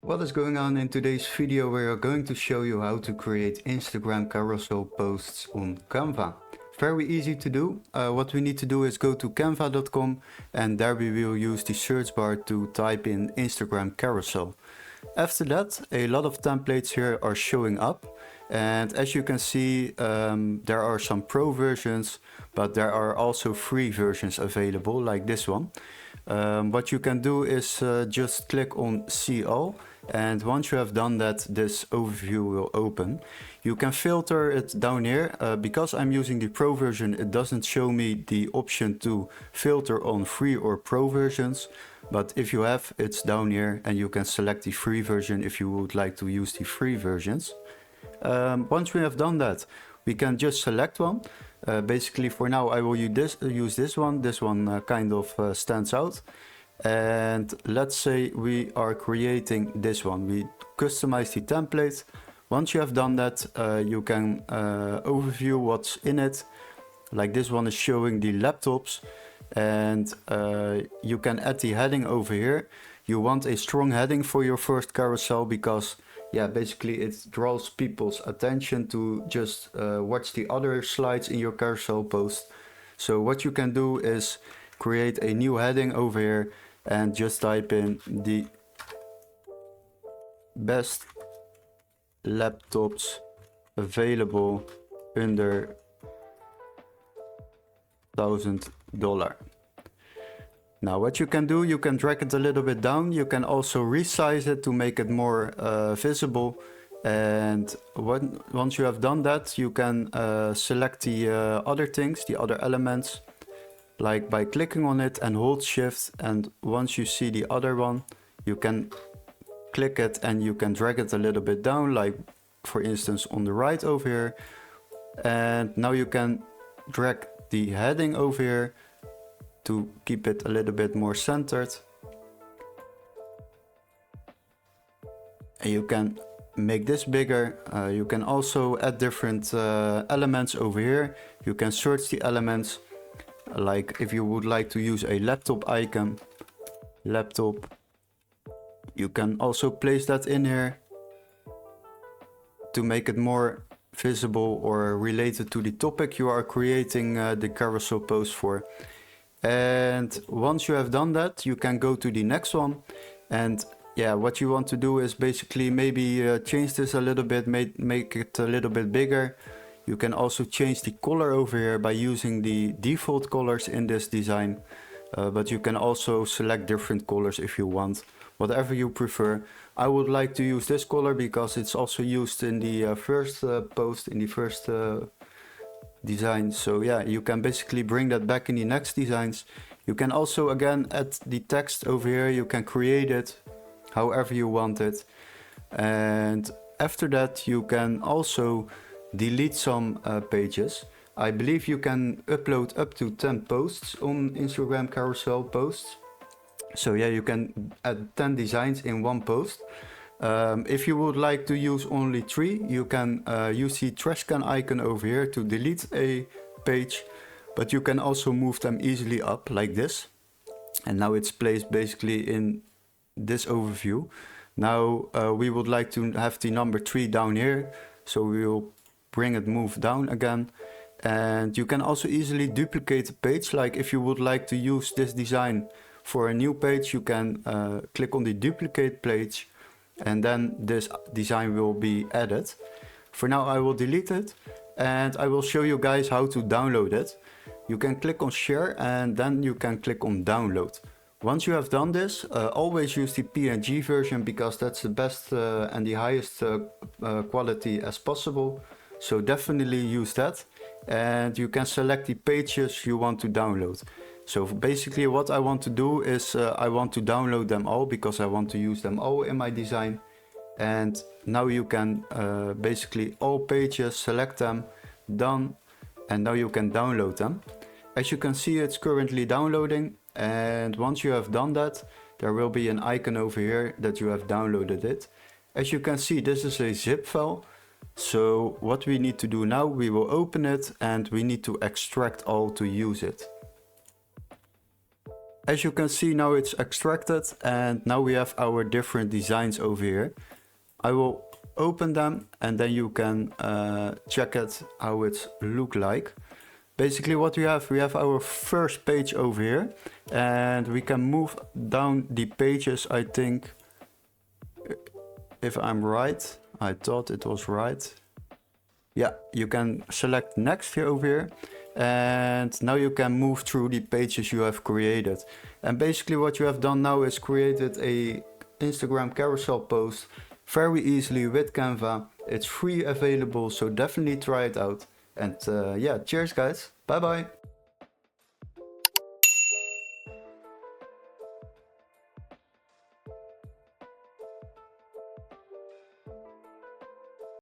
What is going on? In today's video we are going to show you how to create Instagram carousel posts on Canva. Very easy to do. What we need to do is go to canva.com and there we will use the search bar to type in Instagram carousel. After that, a lot of templates here are showing up, and as you can see there are some pro versions, but there are also free versions available like this one. What you can do is just click on see all, and once you have done that, this overview will open. You can filter it down here. Because I'm using the pro version, it doesn't show me the option to filter on free or pro versions, but if you have, it's down here and you can select the free version if you would like to use the free versions. Once we have done that, we can just select one. Basically for now I will use this one. This one kind of stands out. And let's say we are creating this one. We customize the template. Once you have done that, you can overview what's in it. Like this one is showing the laptops, and you can add the heading over here. You want a strong heading for your first carousel because basically it draws people's attention to just watch the other slides in your carousel post. So what you can do is create a new heading over here and just type in the best laptops available under $1,000. Now what you can do, you can drag it a little bit down. You can also resize it to make it more visible. And once you have done that, you can select the other things, the other elements, like by clicking on it and hold shift. And once you see the other one, you can click it and you can drag it a little bit down, like for instance on the right over here. And now you can drag the heading over here to keep it a little bit more centered. And you can make this bigger. You can also add different elements over here. You can search the elements, like if you would like to use a laptop icon, laptop, you can also place that in here to make it more visible or related to the topic you are creating the carousel post for. And once you have done that, you can go to the next one. And what you want to do is basically maybe change this a little bit, make it a little bit bigger. You can also change the color over here by using the default colors in this design. But you can also select different colors if you want, whatever you prefer. I would like to use this color because it's also used in the first post, in the first design. So you can basically bring that back in the next designs. You can also again add the text over here. You can create it however you want it. And after that you can also delete some pages. I believe you can upload up to 10 posts on Instagram carousel posts. So you can add 10 designs in one post. If you would like to use only 3, you can use the trash can icon over here to delete a page, but you can also move them easily up like this. And now it's placed basically in this overview. Now we would like to have the number 3 down here, so we will bring it move down again. And you can also easily duplicate the page. Like if you would like to use this design for a new page, you can click on the duplicate page, and then this design will be added. For now I will delete it, and I will show you guys how to download it. You can click on share and then you can click on download. Once you have done this, always use the PNG version because that's the best and the highest quality as possible. So definitely use that, and you can select the pages you want to download. So basically what I want to do is I want to download them all because I want to use them all in my design. And now you can basically all pages, select them, done, and now you can download them. As you can see, it's currently downloading, and once you have done that, there will be an icon over here that you have downloaded it. As you can see, this is a zip file. So what we need to do now, we will open it and we need to extract all to use it. as you can see now it's extracted, and now we have our different designs over here. I will open them and then you can check it how it look like. Basically what we have our first page over here, and we can move down the pages, I think, if I'm right. I thought it was right. Yeah, you can select next here over here, and now you can move through the pages you have created. And basically what you have done now is created a Instagram carousel post very easily with Canva. It's free available, so definitely try it out. And yeah, cheers guys, bye bye.